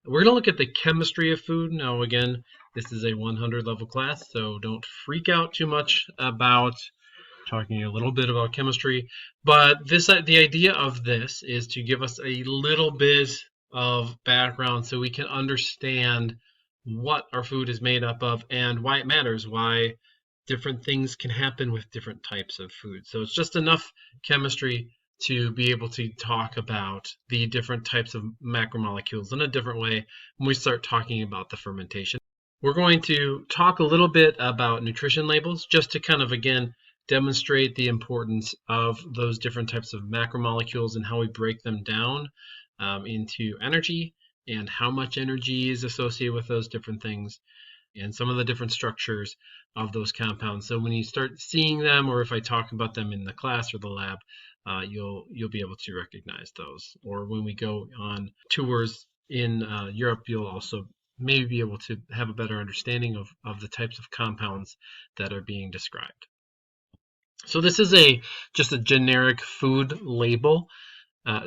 We're going to look at the chemistry of food. Now, again, this is a 100 level class, so don't freak out too much about talking a little bit about chemistry. But the idea of this is to give us a little bit of background so we can understand what our food is made up of and why it matters, why different things can happen with different types of food. So it's just enough chemistry to be able to talk about the different types of macromolecules in a different way when we start talking about the fermentation. We're going to talk a little bit about nutrition labels just to kind of, again, demonstrate the importance of those different types of macromolecules and how we break them down into energy and how much energy is associated with those different things and some of the different structures of those compounds. So when you start seeing them, or if I talk about them in the class or the lab, you'll be able to recognize those. Or when we go on tours in Europe, you'll also maybe be able to have a better understanding of the types of compounds that are being described. So this is just a generic food label.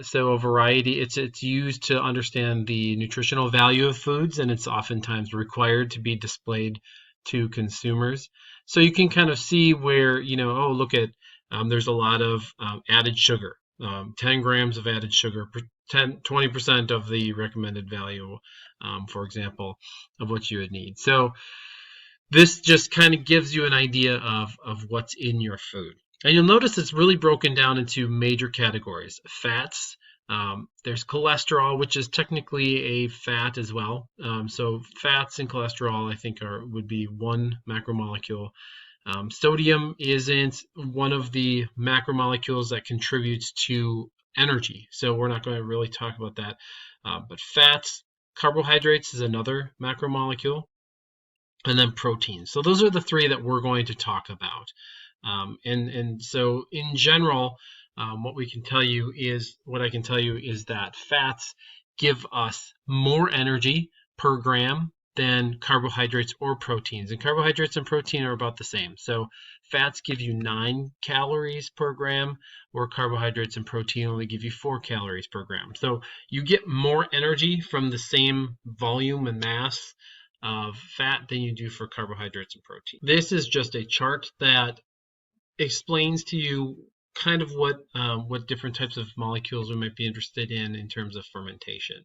So a variety, it's used to understand the nutritional value of foods, and it's oftentimes required to be displayed to consumers. So you can kind of see where, oh, look at, there's a lot of added sugar, 10 grams of added sugar, 20% of the recommended value, for example, of what you would need. So this just kind of gives you an idea of what's in your food. And you'll notice it's really broken down into major categories. Fats, there's cholesterol, which is technically a fat as well. So fats and cholesterol, I think, would be one macromolecule. Sodium isn't one of the macromolecules that contributes to energy, so we're not going to really talk about that. But fats, carbohydrates is another macromolecule, and then proteins. So those are the three that we're going to talk about. And so in general, what I can tell you is that fats give us more energy per gram than carbohydrates or proteins. And carbohydrates and protein are about the same. So fats give you 9 calories per gram, where carbohydrates and protein only give you 4 calories per gram. So you get more energy from the same volume and mass of fat than you do for carbohydrates and protein. This is just a chart that explains to you kind of what different types of molecules we might be interested in terms of fermentation.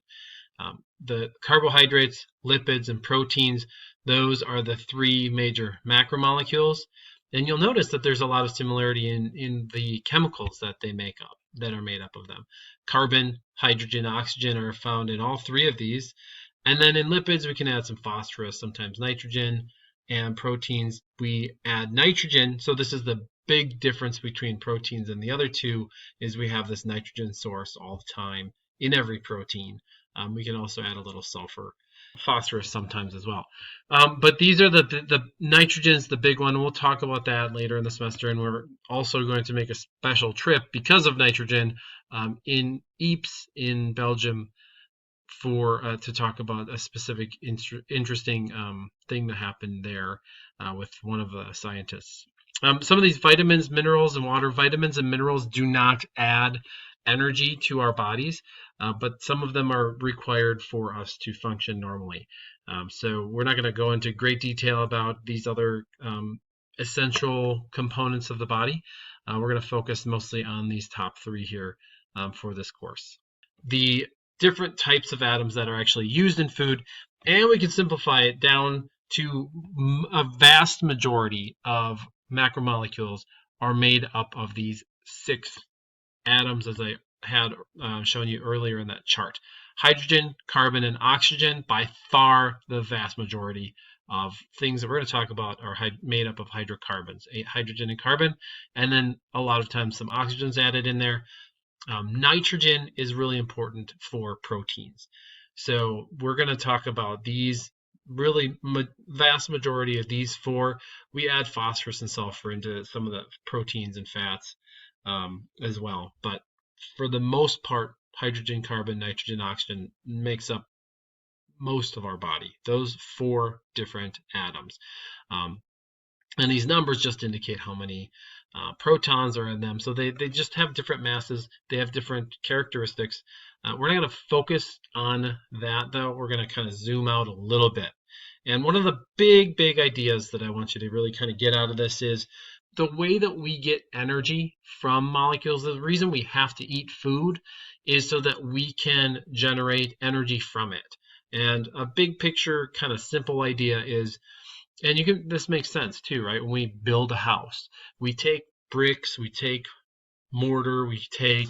The carbohydrates, lipids, and proteins, those are the three major macromolecules. And you'll notice that there's a lot of similarity in the chemicals that they make up, that are made up of them. Carbon, hydrogen, oxygen are found in all three of these. And then in lipids, we can add some phosphorus, sometimes nitrogen, and proteins, we add nitrogen. So this is the big difference between proteins and the other two, is we have this nitrogen source all the time in every protein. We can also add a little sulfur, phosphorus sometimes as well. But these are the nitrogen's the big one. We'll talk about that later in the semester, and we're also going to make a special trip because of nitrogen in Ypres in Belgium to talk about a specific interesting thing that happened there with one of the scientists. Some of these vitamins, minerals, and water, vitamins and minerals do not add energy to our bodies, but some of them are required for us to function normally. So we're not going to go into great detail about these other essential components of the body. We're going to focus mostly on these top three here for this course. The different types of atoms that are actually used in food, and we can simplify it down to a vast majority of macromolecules are made up of these 6 atoms, as I had shown you earlier in that chart. Hydrogen, carbon, and oxygen, by far the vast majority of things that we're going to talk about are made up of hydrocarbons, hydrogen and carbon, and then a lot of times some oxygen's added in there. Nitrogen is really important for proteins. So we're going to talk about these really vast majority of these 4. We add phosphorus and sulfur into some of the proteins and fats as well. But for the most part, hydrogen, carbon, nitrogen, oxygen makes up most of our body, those 4 different atoms. And these numbers just indicate how many protons are in them. So they just have different masses. They have different characteristics. We're not going to focus on that, though. We're going to kind of zoom out a little bit. And one of the big ideas that I want you to really kind of get out of this is the way that we get energy from molecules. The reason we have to eat food is so that we can generate energy from it. And a big picture kind of simple idea is, and this makes sense too, right? When we build a house, we take bricks, we take mortar, we take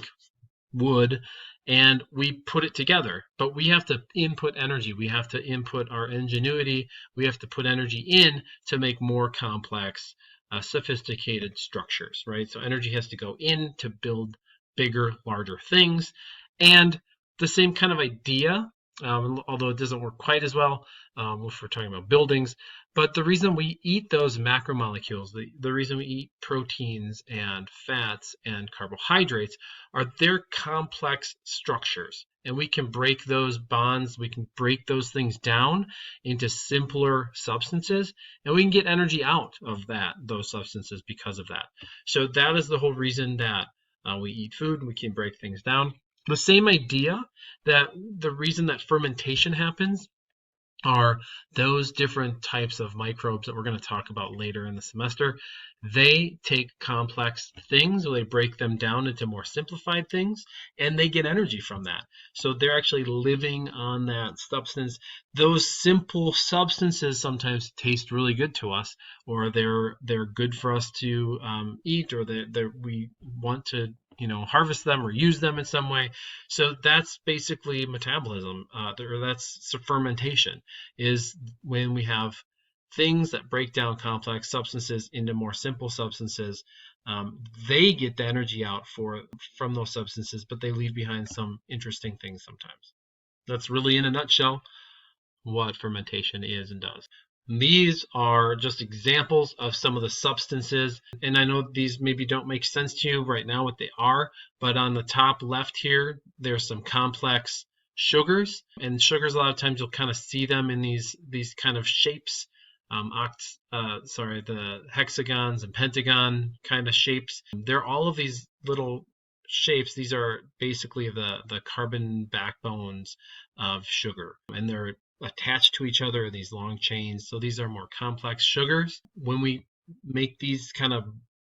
wood, and we put it together. But we have to input energy. We have to input our ingenuity. We have to put energy in to make more complex, sophisticated structures, right? So energy has to go in to build bigger, larger things. And the same kind of idea, although it doesn't work quite as well if we're talking about buildings. But the reason we eat those macromolecules, the reason we eat proteins and fats and carbohydrates, are they're complex structures. And we can break those bonds, we can break those things down into simpler substances, and we can get energy out of those substances because of that. So that is the whole reason that we eat food, and we can break things down. The same idea that the reason that fermentation happens are those different types of microbes that we're going to talk about later in the semester. They take complex things, they break them down into more simplified things, and they get energy from that. So they're actually living on that substance. Those simple substances sometimes taste really good to us, or they're good for us to eat, or we want to harvest them or use them in some way. So that's basically metabolism, or that's fermentation, is when we have things that break down complex substances into more simple substances. They get the energy out from those substances, but they leave behind some interesting things sometimes. That's really, in a nutshell, what fermentation is and does. These are just examples of some of the substances, and I know these maybe don't make sense to you right now what they are, but on the top left here, there's some complex sugars, and sugars, a lot of times you'll kind of see them in these kind of shapes, the hexagons and pentagon kind of shapes. They're all of these little shapes. These are basically the carbon backbones of sugar, and they're attached to each other, these long chains. So these are more complex sugars. When we make these kind of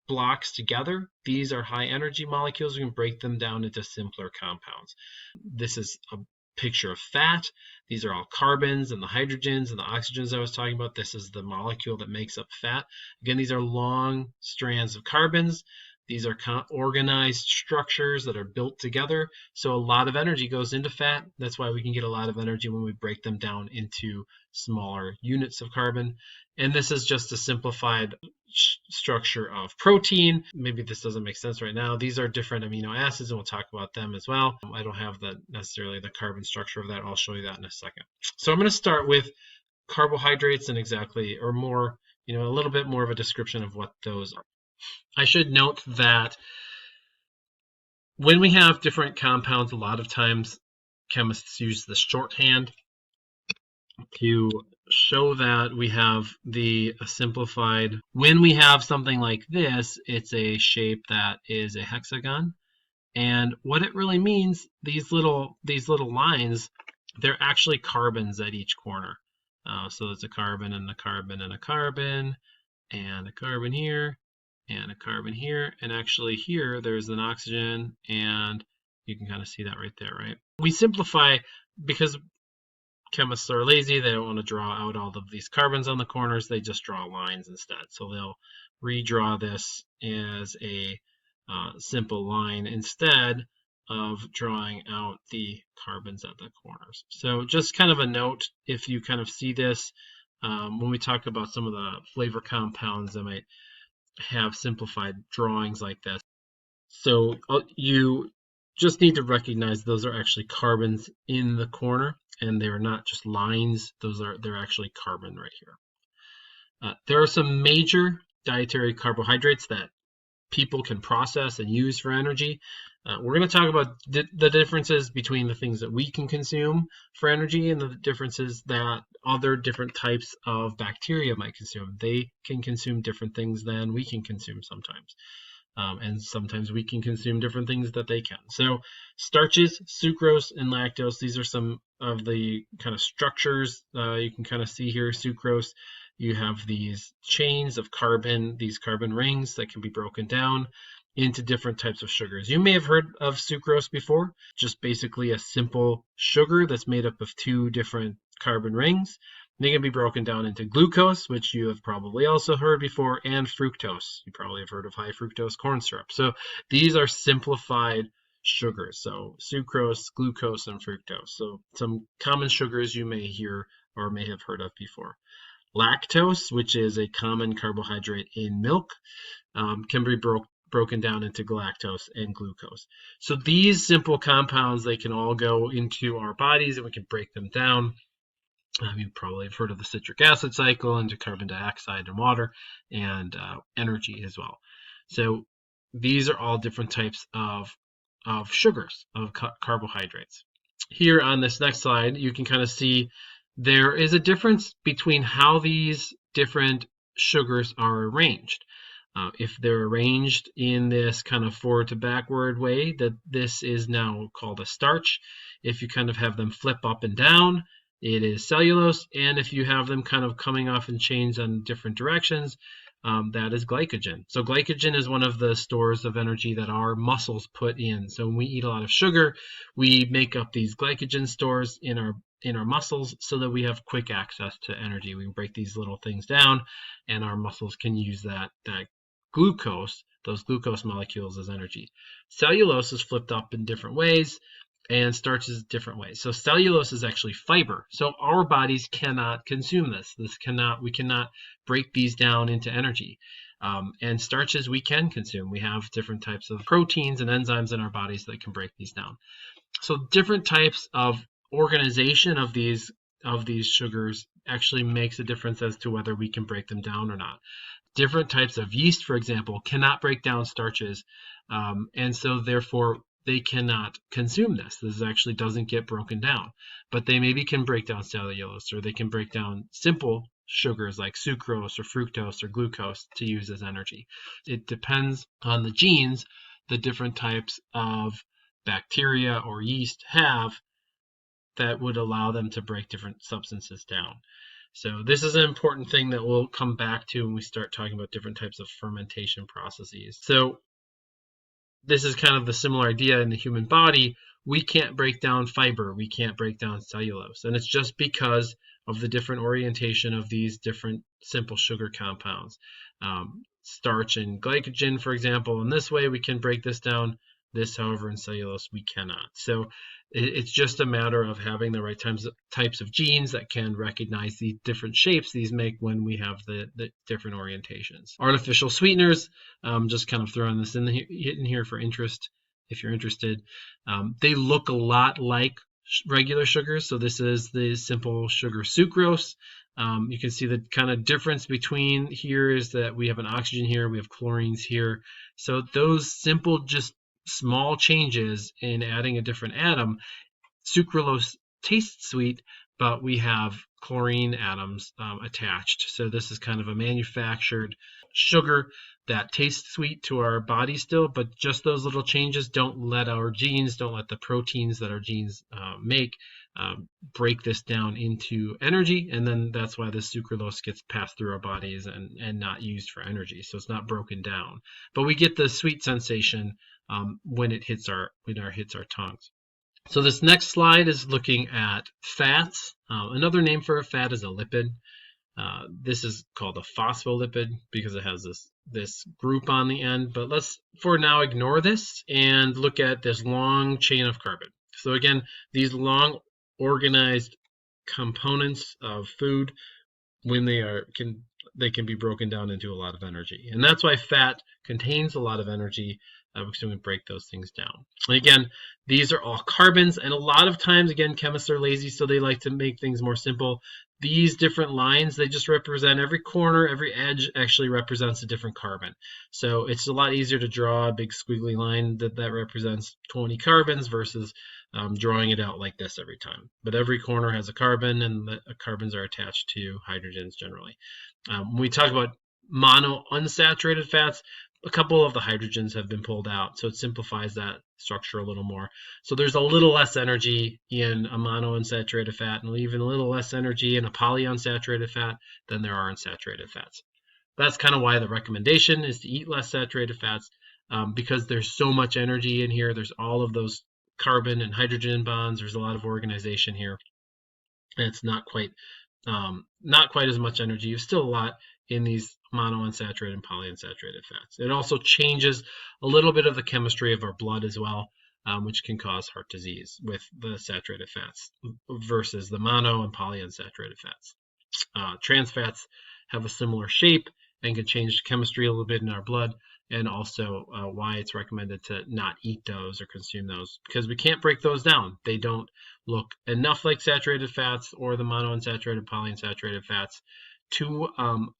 blocks together, these are high energy molecules. We can break them down into simpler compounds. This is a picture of fat. These are all carbons and the hydrogens and the oxygens I was talking about. This is the molecule that makes up fat. Again, these are long strands of carbons. These are organized structures that are built together. So a lot of energy goes into fat. That's why we can get a lot of energy when we break them down into smaller units of carbon. And this is just a simplified structure of protein. Maybe this doesn't make sense right now. These are different amino acids, and we'll talk about them as well. I don't have necessarily the carbon structure of that. I'll show you that in a second. So I'm going to start with carbohydrates and a little bit more of a description of what those are. I should note that when we have different compounds, a lot of times chemists use the shorthand to show that we have the simplified. When we have something like this, it's a shape that is a hexagon. And what it really means, these little lines, they're actually carbons at each corner. So it's a carbon and a carbon and a carbon and a carbon here and a carbon here, and actually here there's an oxygen, and you can kind of see that right there, right? We simplify because chemists are lazy. They don't want to draw out all of these carbons on the corners. They just draw lines instead. So they'll redraw this as a simple line instead of drawing out the carbons at the corners. So just kind of a note, if you kind of see this, when we talk about some of the flavor compounds, I might have simplified drawings like this. So you just need to recognize those are actually carbons in the corner, and they're not just lines. They're actually carbon right here. There are some major dietary carbohydrates that people can process and use for energy. We're going to talk about the differences between the things that we can consume for energy and the differences that other different types of bacteria might consume. They can consume different things than we can consume sometimes. And sometimes we can consume different things that they can. So starches, sucrose, and lactose, these are some of the kind of structures you can kind of see here. Sucrose, you have these chains of carbon, these carbon rings that can be broken down into different types of sugars. You may have heard of sucrose before, just basically a simple sugar that's made up of two different carbon rings. They can be broken down into glucose, which you have probably also heard before, and fructose. You probably have heard of high fructose corn syrup. So these are simplified sugars. So sucrose, glucose, and fructose. So some common sugars you may hear or may have heard of before. Lactose, which is a common carbohydrate in milk, can be broken down into galactose and glucose. So these simple compounds, they can all go into our bodies and we can break them down. You probably have heard of the citric acid cycle into carbon dioxide and water and energy as well. So these are all different types of sugars, of carbohydrates. Here on this next slide, you can kind of see there is a difference between how these different sugars are arranged. If they're arranged in this kind of forward to backward way, that this is now called a starch. If you kind of have them flip up and down, it is cellulose, and if you have them kind of coming off in chains in different directions, that is glycogen. So glycogen is one of the stores of energy that our muscles put in. So when we eat a lot of sugar, we make up these glycogen stores in our muscles so that we have quick access to energy. We break these little things down, and our muscles can use that glucose, those glucose molecules, as energy. Cellulose is flipped up in different ways, and starch is different ways. So cellulose is actually fiber. So our bodies cannot consume this. We cannot break these down into energy. And starches we can consume. We have different types of proteins and enzymes in our bodies that can break these down. So different types of organization of these sugars actually makes a difference as to whether we can break them down or not. Different types of yeast, for example, cannot break down starches, and so therefore they cannot consume this. This actually doesn't get broken down, but they maybe can break down cellulose, or they can break down simple sugars like sucrose or fructose or glucose to use as energy. It depends on the genes the different types of bacteria or yeast have that would allow them to break different substances down. So this is an important thing that we'll come back to when we start talking about different types of fermentation processes. So this is kind of the similar idea in the human body. We can't break down fiber. We can't break down cellulose. And it's just because of the different orientation of these different simple sugar compounds. Starch and glycogen, for example, in this way we can break this down. This, however, in cellulose, we cannot. So it's just a matter of having the right types of genes that can recognize the different shapes these make when we have the different orientations. Artificial sweeteners, just kind of throwing this in here for interest, if you're interested. They look a lot like regular sugars. So this is the simple sugar sucrose. You can see the kind of difference between here is that we have an oxygen here, we have chlorines here. So those simple, just small changes in adding a different atom. Sucralose tastes sweet, but we have chlorine atoms attached. So this is kind of a manufactured sugar that tastes sweet to our body still, but just those little changes don't let the proteins that our genes make break this down into energy, and then that's why the sucralose gets passed through our bodies and not used for energy. So it's not broken down, but we get the sweet sensation when it hits our tongues. So this next slide is looking at fats. Another name for a fat is a lipid. This is called a phospholipid because it has this group on the end. But let's for now ignore this and look at this long chain of carbon. So again, these long organized components of food, when they can be broken down into a lot of energy. And that's why fat contains a lot of energy, because we can break those things down. And again, these are all carbons, and a lot of times, again, chemists are lazy, so they like to make things more simple. These different lines, they just represent every corner, every edge actually represents a different carbon. So it's a lot easier to draw a big squiggly line that represents 20 carbons versus drawing it out like this every time. But every corner has a carbon, and the carbons are attached to hydrogens generally. When we talk about monounsaturated fats, a couple of the hydrogens have been pulled out, so it simplifies that structure a little more. So there's a little less energy in a monounsaturated fat, and even a little less energy in a polyunsaturated fat than there are in saturated fats. That's kind of why the recommendation is to eat less saturated fats, because there's so much energy in here. There's all of those carbon and hydrogen bonds. There's a lot of organization here, and it's not quite as much energy. There's still a lot in these monounsaturated and polyunsaturated fats. It also changes a little bit of the chemistry of our blood as well, which can cause heart disease with the saturated fats versus the mono and polyunsaturated fats. Trans fats have a similar shape and can change the chemistry a little bit in our blood, and also why it's recommended to not eat those or consume those, because we can't break those down. They don't look enough like saturated fats or the monounsaturated, polyunsaturated fats to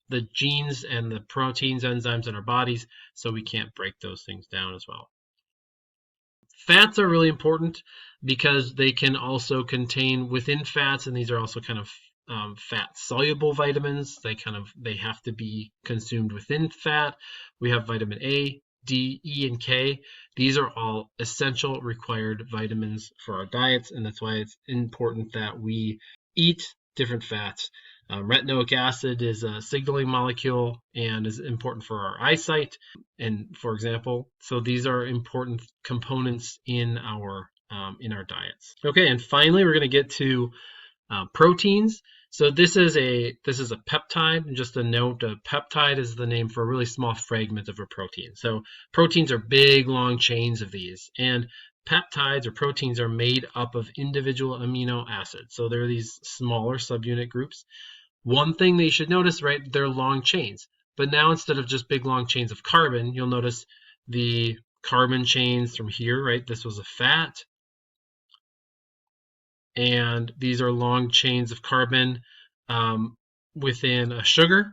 the genes and the proteins, enzymes in our bodies, so we can't break those things down as well. Fats are really important because they can also contain within fats, and these are also kind of fat soluble vitamins. They have to be consumed within fat. We have vitamin A, D, E, and K. These are all essential required vitamins for our diets, and that's why it's important that we eat different fats. Retinoic acid is a signaling molecule and is important for our eyesight, and for example, so these are important components in our diets. Okay, and finally, we're going to get to proteins. So this is a peptide. And just a note, a peptide is the name for a really small fragment of a protein. So proteins are big, long chains of these, and peptides or proteins are made up of individual amino acids. So they're these smaller subunit groups. One thing that you should notice, right, they're long chains. But now instead of just big long chains of carbon, you'll notice the carbon chains from here, right? This was a fat. And these are long chains of carbon within a sugar.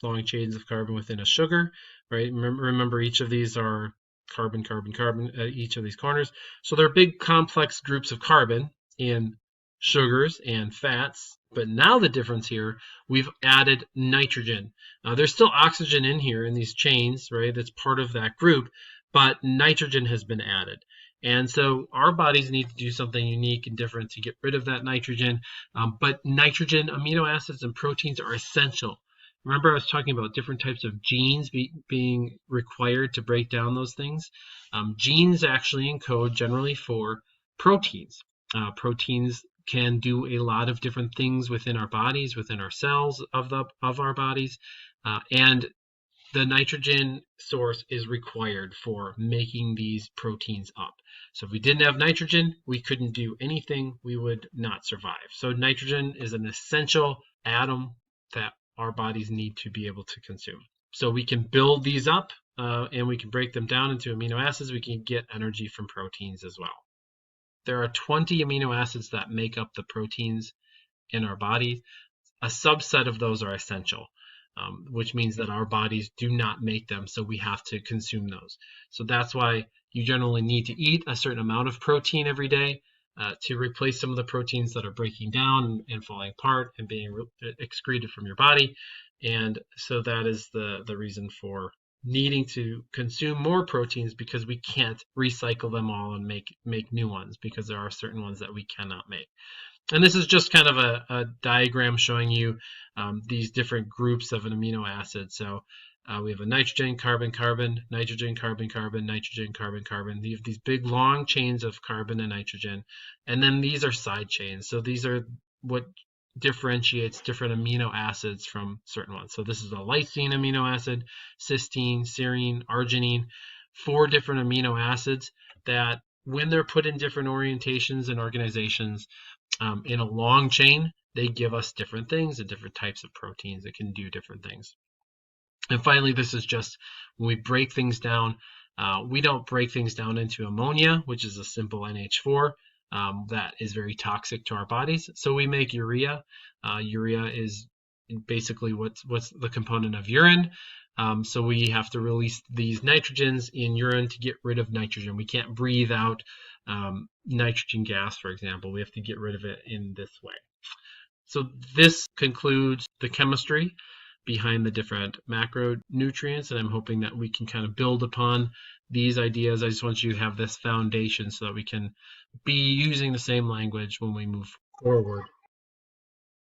Long chains of carbon within a sugar, right? Remember each of these are carbon, carbon, carbon at each of these corners. So they're big complex groups of carbon in sugars and fats. But now the difference here, we've added nitrogen. There's still oxygen in here in these chains, right? That's part of that group, but nitrogen has been added. And so our bodies need to do something unique and different to get rid of that nitrogen. But nitrogen, amino acids, and proteins are essential. Remember, I was talking about different types of genes being required to break down those things. Genes actually encode generally for proteins. Proteins can do a lot of different things within our bodies, within our cells of our bodies, and the nitrogen source is required for making these proteins up. So if we didn't have nitrogen, we couldn't do anything. We would not survive. So nitrogen is an essential atom that our bodies need to be able to consume. So we can build these up and we can break them down into amino acids. We can get energy from proteins as well. There are 20 amino acids that make up the proteins in our body. A subset of those are essential, which means that our bodies do not make them, so we have to consume those. So that's why you generally need to eat a certain amount of protein every day to replace some of the proteins that are breaking down and falling apart and being excreted from your body. And so that is the reason for needing to consume more proteins, because we can't recycle them all and make new ones, because there are certain ones that we cannot make. And this is just kind of a diagram showing you these different groups of an amino acid. So we have a nitrogen, carbon, carbon, nitrogen, carbon, carbon, nitrogen, carbon, carbon. You have these big long chains of carbon and nitrogen. And then these are side chains. So these are what differentiates different amino acids from certain ones. So this is a lysine amino acid, cysteine, serine, arginine, 4 different amino acids that when they're put in different orientations and organizations in a long chain, they give us different things and different types of proteins that can do different things. And finally, this is just when we break things down, We don't break things down into ammonia, which is a simple NH4 that is very toxic to our bodies. So we make urea. Urea is basically what's the component of urine. So we have to release these nitrogens in urine to get rid of nitrogen. We can't breathe out nitrogen gas, for example. We have to get rid of it in this way. So this concludes the chemistry behind the different macronutrients, and I'm hoping that we can kind of build upon these ideas. I just want you to have this foundation so that we can be using the same language when we move forward